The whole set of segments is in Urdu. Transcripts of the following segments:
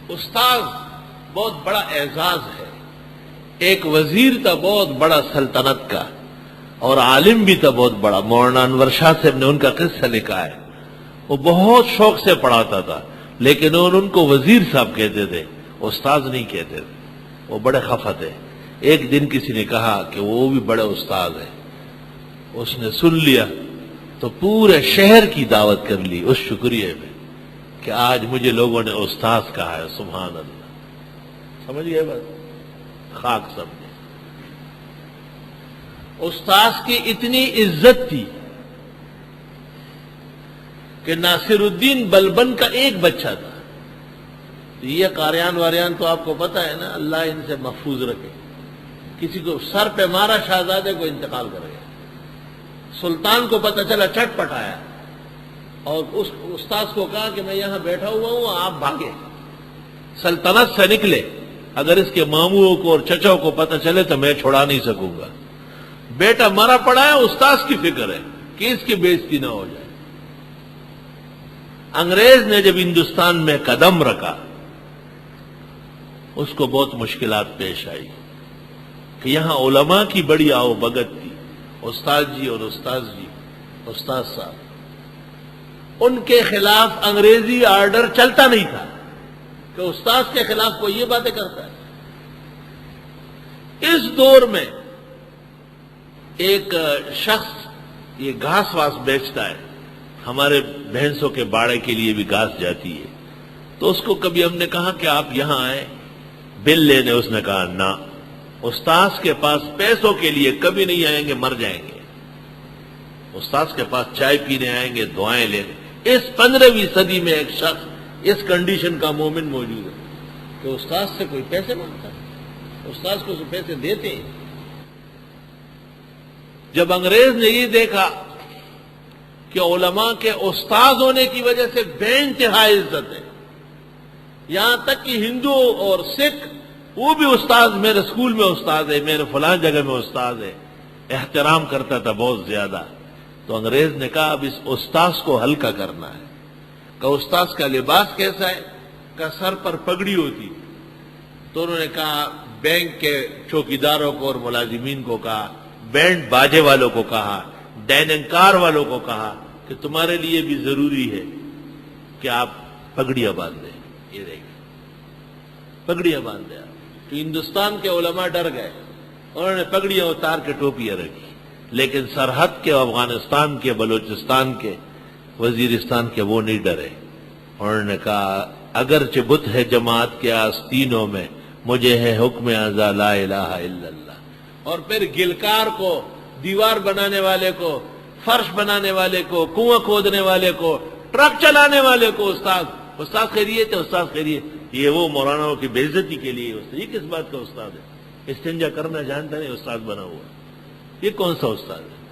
استاد بہت بڑا اعزاز ہے. ایک وزیر تھا بہت بڑا سلطنت کا، اور عالم بھی تھا بہت بڑا. مولانا انور شاہ صاحب نے ان کا قصہ لکھا ہے. وہ بہت شوق سے پڑھاتا تھا، لیکن ان کو وزیر صاحب کہتے تھے، استاد نہیں کہتے تھے. وہ بڑے خفا تھے. ایک دن کسی نے کہا کہ وہ بھی بڑے استاد ہیں. اس نے سن لیا تو پورے شہر کی دعوت کر لی اس شکریہ میں کہ آج مجھے لوگوں نے استاد کہا ہے. سبحان اللہ. سمجھ گئے بس؟ خاک سمجھے. استاد کی اتنی عزت تھی کہ ناصر الدین بلبن کا ایک بچہ تھا. یہ قاریان واریان تو آپ کو پتہ ہے نا، اللہ ان سے محفوظ رکھے. کسی کو سر پہ مارا، شہزادے کو انتقال کر گیا. سلطان کو پتہ چلا، چٹ پٹ آیا اور اس استاذ کو کہا کہ میں یہاں بیٹھا ہوا ہوں، آپ بھاگے، سلطنت سے نکلے. اگر اس کے ماموں کو اور چچا کو پتہ چلے تو میں چھڑا نہیں سکوں گا. بیٹا مرا پڑا ہے، استاذ کی فکر ہے کہ اس کی بےزتی نہ ہو جائے. انگریز نے جب ہندوستان میں قدم رکھا، اس کو بہت مشکلات پیش آئی کہ یہاں علماء کی بڑی آؤ بگت تھی. استاد جی اور استاد جی، استاد صاحب، ان کے خلاف انگریزی آرڈر چلتا نہیں تھا کہ استاد کے خلاف کوئی یہ باتیں کرتا ہے. اس دور میں ایک شخص یہ گھاس واس بیچتا ہے، ہمارے بھینسوں کے باڑے کے لیے بھی گھاس جاتی ہے. تو اس کو کبھی ہم نے کہا کہ آپ یہاں آئے بل لینے. اس نے کہا نہ، استاذ کے پاس پیسوں کے لیے کبھی نہیں آئیں گے، مر جائیں گے. استاذ کے پاس چائے پینے آئیں گے، دعائیں لینے. اس 15ویں صدی میں ایک شخص اس کنڈیشن کا مومن موجود ہے کہ استاذ سے کوئی پیسے مانگتا ہے، استاذ کو پیسے دیتے ہیں. جب انگریز نے یہ دیکھا کہ علماء کے استاد ہونے کی وجہ سے بے انتہا عزت ہے، یہاں تک کہ ہندو اور سکھ وہ بھی استاد، میرے اسکول میں استاد ہے، میرے فلاں جگہ میں استاد ہے، احترام کرتا تھا بہت زیادہ. تو انگریز نے کہا اب اس استاذ کو ہلکا کرنا ہے. کہ استاذ کا لباس کیسا ہے؟ کہ سر پر پگڑی ہوتی. تو انہوں نے کہا بینک کے چوکیداروں کو اور ملازمین کو کہا، بینڈ باجے والوں کو کہا، ڈیننکار والوں کو کہا کہ تمہارے لیے بھی ضروری ہے کہ آپ پگڑیاں باندھیں. یہ دیکھیں، پگڑیاں باندھیں. تو ہندوستان کے علماء ڈر گئے، انہوں نے پگڑیاں اتار کے ٹوپیاں رکھی. لیکن سرحد کے افغانستان کے، بلوچستان کے، وزیرستان کے وہ نہیں ڈرے. انہوں نے کہا اگرچہ بت ہے جماعت کے آستینوں میں، مجھے ہے حکم ازا لا الہ الا اللہ. اور پھر گلکار کو، دیوار بنانے والے کو، فرش بنانے والے کو، کنواں کھودنے والے کو، ٹرک چلانے والے کو استاد خیریت ہے، استاد خیریت. یہ وہ مولاناؤں کی بے عزتی کے لیے استاد. یہ کس بات کا استاد ہے؟ استنجا کرنا جانتا نہیں، استاد بنا ہوا. یہ کون سا استاد ہے؟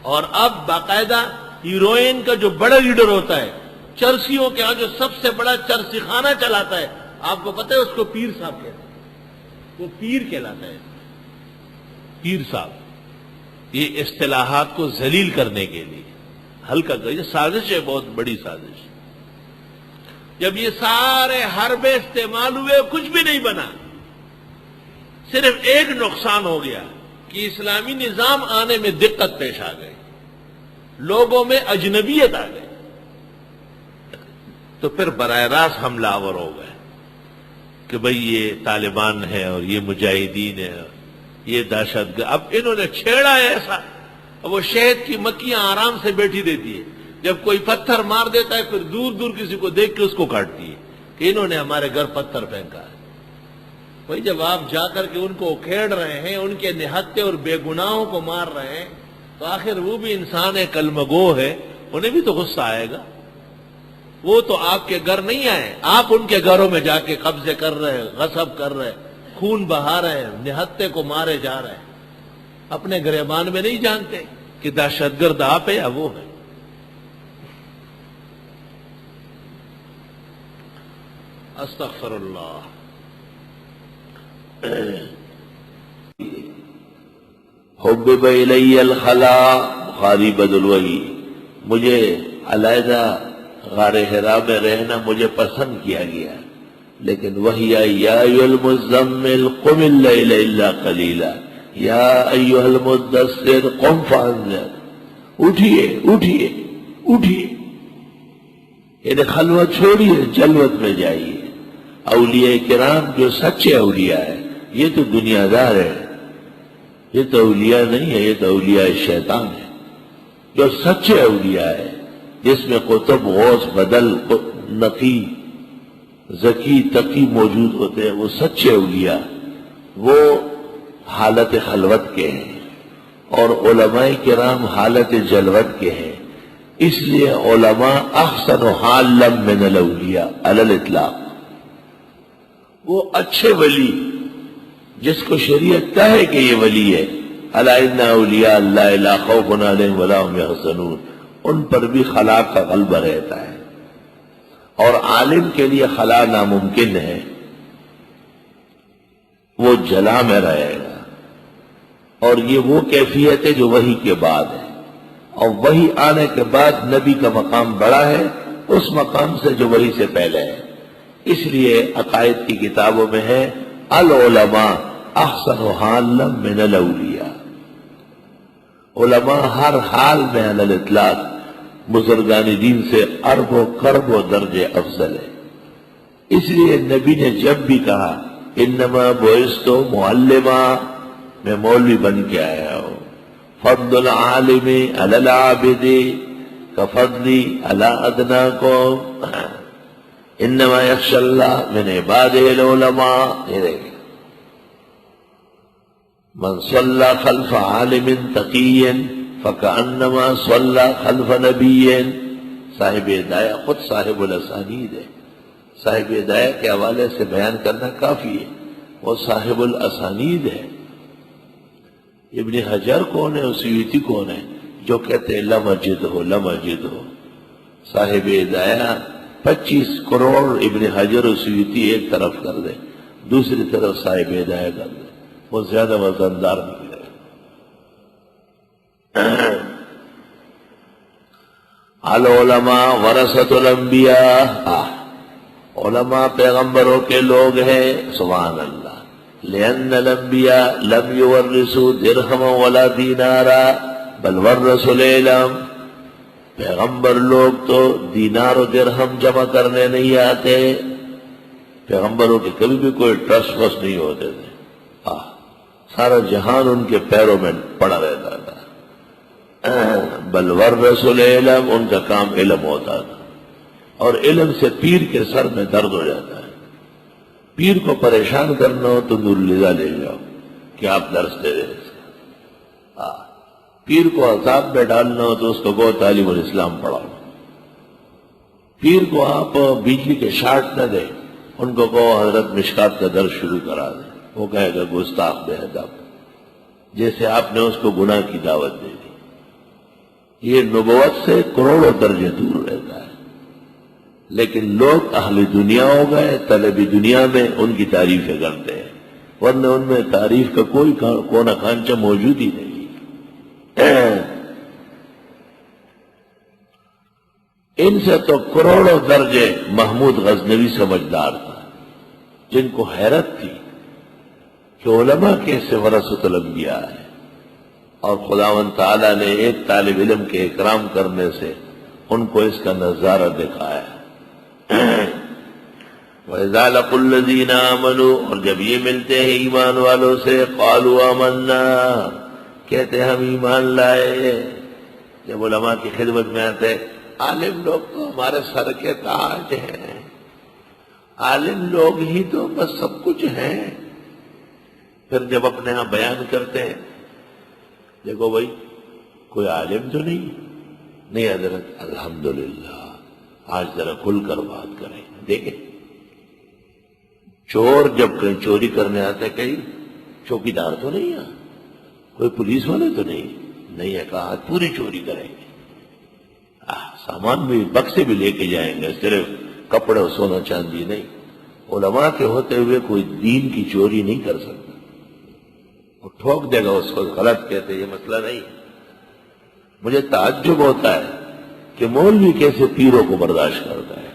اور اب باقاعدہ ہیروئن کا جو بڑا لیڈر ہوتا ہے، چرسیوں کے ہاں جو سب سے بڑا چرسی خانہ چلاتا ہے، آپ کو پتہ ہے اس کو پیر صاحب کہتے ہیں. وہ پیر کہلاتا ہے، پیر صاحب. یہ اصطلاحات کو ذلیل کرنے کے لیے ہلکا کر، یہ سازش ہے، بہت بڑی سازش. جب یہ سارے حربے استعمال ہوئے کچھ بھی نہیں بنا. صرف ایک نقصان ہو گیا کہ اسلامی نظام آنے میں دقت پیش آ گئی، لوگوں میں اجنبیت آ گئی. تو پھر براہ راست حملہ آور ہو گئے کہ بھئی یہ طالبان ہے اور یہ مجاہدین ہے، یہ دہشت گرد. اب انہوں نے چھیڑا ہے ایسا. اب وہ شہد کی مکھیاں آرام سے بیٹھی دیتی ہے، جب کوئی پتھر مار دیتا ہے پھر دور دور کسی کو دیکھ کے اس کو کاٹتی ہے کہ انہوں نے ہمارے گھر پتھر پھینکا ہے. بھئی جب آپ جا کر کے ان کو اکھیڑ رہے ہیں، ان کے نہتے اور بے گناہوں کو مار رہے ہیں، تو آخر وہ بھی انسان ہے، کلمہ گو ہے، انہیں بھی تو غصہ آئے گا. وہ تو آپ کے گھر نہیں آئے، آپ ان کے گھروں میں جا کے قبضے کر رہے ہیں، غصب کر رہے ہیں، خون بہا رہے ہیں، نہتے کو مارے جا رہے ہیں. اپنے گریبان میں نہیں جانتے کہ دہشت گرد آپ ہے یا وہ ہے. استغفر اللہ. حبب الی الخلا، بخاری بدل وحی، مجھے علیحدہ غار حرا میں رہنا مجھے پسند کیا گیا، لیکن وہی آئی یا ایھا المزمل قم اللیل الا قلیلا یا ایھا المدثر قم فانذر، اٹھیے اٹھیے اٹھیے، یعنی خلوت چھوڑیے، جلوت میں جائیے۔ اولیاء کرام جو سچے اولیاء ہیں یہ تو دنیا دار ہے، یہ تو اولیاء نہیں ہے، یہ تو اولیاء شیطان ہے۔ جو سچے اولیاء ہے جس میں قطب غوث بدل نقی ذکی تقی موجود ہوتے ہیں، وہ سچے اولیاء وہ حالت خلوت کے ہیں، اور علماء کرام حالت جلوت کے ہیں۔ اس لیے علماء احسن حالا من الاولیاء علی الاطلاق۔ وہ اچھے ولی جس کو شریعت کہے کہ یہ ولی ہے، الا ان اولیاء اللہ لا خوف علیہم ولا هم یحزنون، ان پر بھی خلا کا غلبہ رہتا ہے، اور عالم کے لیے خلا ناممکن ہے، وہ جلا میں رہے گا، اور یہ وہ کیفیت ہے جو وحی کے بعد ہے، اور وحی آنے کے بعد نبی کا مقام بڑا ہے اس مقام سے جو وحی سے پہلے ہے۔ اس لیے عقائد کی کتابوں میں ہے العلماء احسن حالا من الاولیاء، علماء ہر حال میں علی الاطلاق بزرگان دین سے ارب و کرب و درجے افضل ہے۔ اس لیے نبی نے جب بھی کہا انما بعثت معلما، میں مولوی بن کے آیا ہوں، فضل العالم علی العابد کفضلی علی ادناکم، انما یخشی اللہ من عبادہ العلماء۔ من صلی خلف عالم تقی فکأنما صلی خلف نبی۔ صاحب ہدایہ خود صاحب الاسانید ہے، صاحب ہدایہ کے حوالے سے بیان کرنا کافی ہے، وہ صاحب الاسانید ہے۔ ابن حجر کون ہے، سیوطی کون ہے جو کہتے ہیں لمجد ہو صاحب ہدایہ 25 کروڑ ابن حجر و سیوطی ایک طرف کر دے، دوسری طرف صاحب ہدایہ کر دے، وہ زیادہ وزندار نکلے۔ العلماء ورثۃ الانبیاء، علماء پیغمبروں کے لوگ ہیں، سبحان اللہ۔ لأن الانبیاء لم یورثوا درہما ولا دینارا بل ورثوا العلم، پیغمبر لوگ تو دینار و درہم جمع کرنے نہیں آتے، پیغمبروں کے کبھی بھی کوئی ٹرسٹ وسٹ نہیں ہوتے تھے، سارا جہان ان کے پیروں میں پڑا رہتا تھا، بل ورثوا العلم، ان کا کام علم ہوتا تھا، اور علم سے پیر کے سر میں درد ہو جاتا ہے۔ پیر کو پریشان کرنا ہو تو نور الہدیٰ لے جاؤ کہ آپ درس دے دیں، پیر کو عذاب میں ڈالنا ہو تو اس کو کہو تعلیم الاسلام پڑھاؤ، پیر کو آپ بجلی کے شارٹ نہ دیں، ان کو کہو حضرت مشکات کا درس شروع کرا دیں، وہ کہے گا گستاخ بے ادب، جیسے آپ نے اس کو گناہ کی دعوت دے دی۔ یہ نبوت سے کروڑوں درجے دور رہتا ہے، لیکن لوگ اہل دنیا ہو گئے، طلب دنیا میں ان کی تعریفیں کرتے ہیں، ورنہ ان میں تعریف کا کوئی کونا کانچہ موجود ہی نہیں۔ ان سے تو کروڑوں درجے محمود غزنوی سمجھدار تھا، جن کو حیرت تھی کہ علماء کیسے ورثۃ الانبیاء ہے، اور خداوند تعالیٰ نے ایک طالب علم کے اکرام کرنے سے ان کو اس کا نظارہ دکھایا۔ وَإِذَا لَقُوا الَّذِينَ آمَنُوا، اور جب یہ ملتے ہیں ایمان والوں سے، قَالُوا آمَنَّا، کہتے ہم ایمان لائے۔ جب علماء کی خدمت میں آتے، عالم لوگ تو ہمارے سر کے تاج ہیں، عالم لوگ ہی تو بس سب کچھ ہیں۔ پھر جب اپنے ہاں بیان کرتے ہیں، دیکھو بھائی کوئی عالم تو نہیں حضرت، الحمدللہ آج ذرا کھل کر بات کریں۔ دیکھیں چور جب کہیں چوری کرنے آتا ہے، کہیں چوکیدار تو نہیں ہے، کوئی پولیس والے تو نہیں ہے، کہا پوری چوری کریں گے، سامان بھی بکسے بھی لے کے جائیں گے، صرف کپڑے اور سونا چاندی نہیں۔ علماء کے ہوتے ہوئے کوئی دین کی چوری نہیں کر سکتا، وہ ٹھوک دے گا اس کو، غلط کہتے یہ مسئلہ نہیں۔ مجھے تعجب ہوتا ہے کہ مولوی کیسے پیروں کو برداشت کرتا ہے،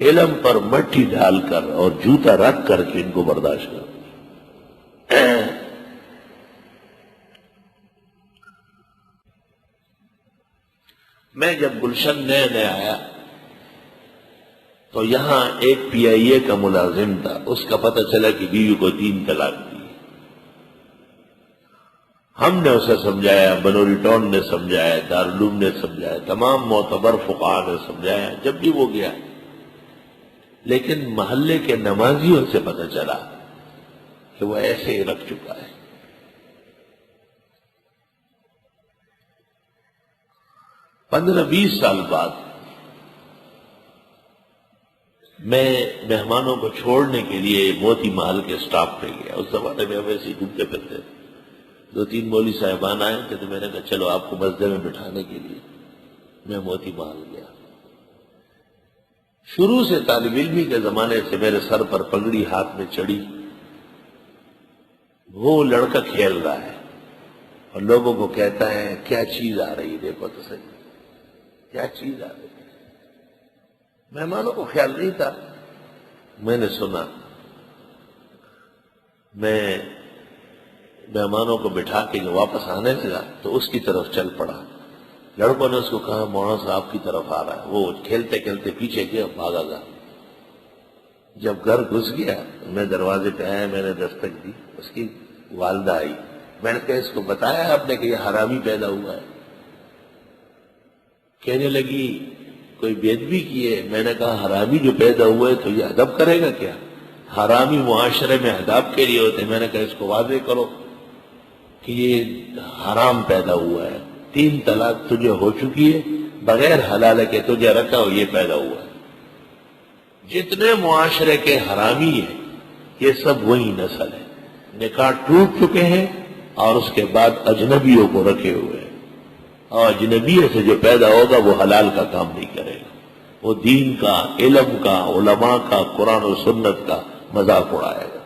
علم پر مٹی ڈال کر اور جوتا رکھ کر کے ان کو برداشت کرتا ہے۔ میں جب گلشن نئے نئے آیا تو یہاں ایک پی آئی اے کا ملازم تھا، اس کا پتہ چلا کہ بیوی کو 3 طلاق دی۔ ہم نے اسے سمجھایا، بنوری ٹاؤن نے سمجھایا، دارالعلوم نے سمجھایا، تمام معتبر فقہاء نے سمجھایا جب بھی وہ گیا، لیکن محلے کے نمازیوں سے پتہ چلا کہ وہ ایسے ہی رکھ چکا ہے۔ 15-20 سال بعد میں مہمانوں کو چھوڑنے کے لیے موتی محل کے سٹاپ پہ گیا۔ اس زمانے میں ہم ایسے ہی گھومتے پھرتے تھے۔ 2-3 مولوی صاحبان آئے تھے تو میں نے کہا چلو آپ کو مسجد میں بٹھانے کے لیے میں موتی محل گیا۔ شروع سے طالب علمی کے زمانے سے میرے سر پر پگڑی ہاتھ میں چڑھی، وہ لڑکا کھیل رہا ہے اور لوگوں کو کہتا ہے کیا چیز آ رہی، دیکھو تو صحیح کیا چیز آ رہی ہے۔ مہمانوں کو خیال نہیں تھا، میں نے سنا، میں مہمانوں کو بٹھا کے جو واپس آنے لگا تو اس کی طرف چل پڑا۔ لڑکوں نے اس کو کہا مولانا صاحب کی طرف آ رہا ہے، وہ کھیلتے کھیلتے پیچھے گیا، بھاگا گا۔ جب گھر گھس گیا میں دروازے پہ آیا، میں نے دستک دی، اس کی والدہ آئی، میں نے کہا اس کو بتایا آپ نے کہ یہ حرامی پیدا ہوا ہے؟ کہنے لگی کوئی بے ادبی کی ہے۔ میں نے کہا حرامی جو پیدا ہوا ہے تو یہ ادب کرے گا کیا؟ حرامی معاشرے میں ادب کے لیے ہوتے ہیں۔ میں نے کہا اس کو واضح کرو کہ یہ حرام پیدا ہوا ہے، 3 طلاق تجھے ہو چکی ہے، بغیر حلال کے تجھے رکھا ہو، یہ پیدا ہوا ہے۔ جتنے معاشرے کے حرامی ہیں یہ سب وہی نسل ہے، نکاح ٹوٹ چکے ہیں اور اس کے بعد اجنبیوں کو رکھے ہوئے ہیں، اور اجنبی سے جو پیدا ہوگا وہ حلال کا کام نہیں کرے گا، وہ دین کا، علم کا، علماء کا، قرآن و سنت کا مذاق اڑائے گا۔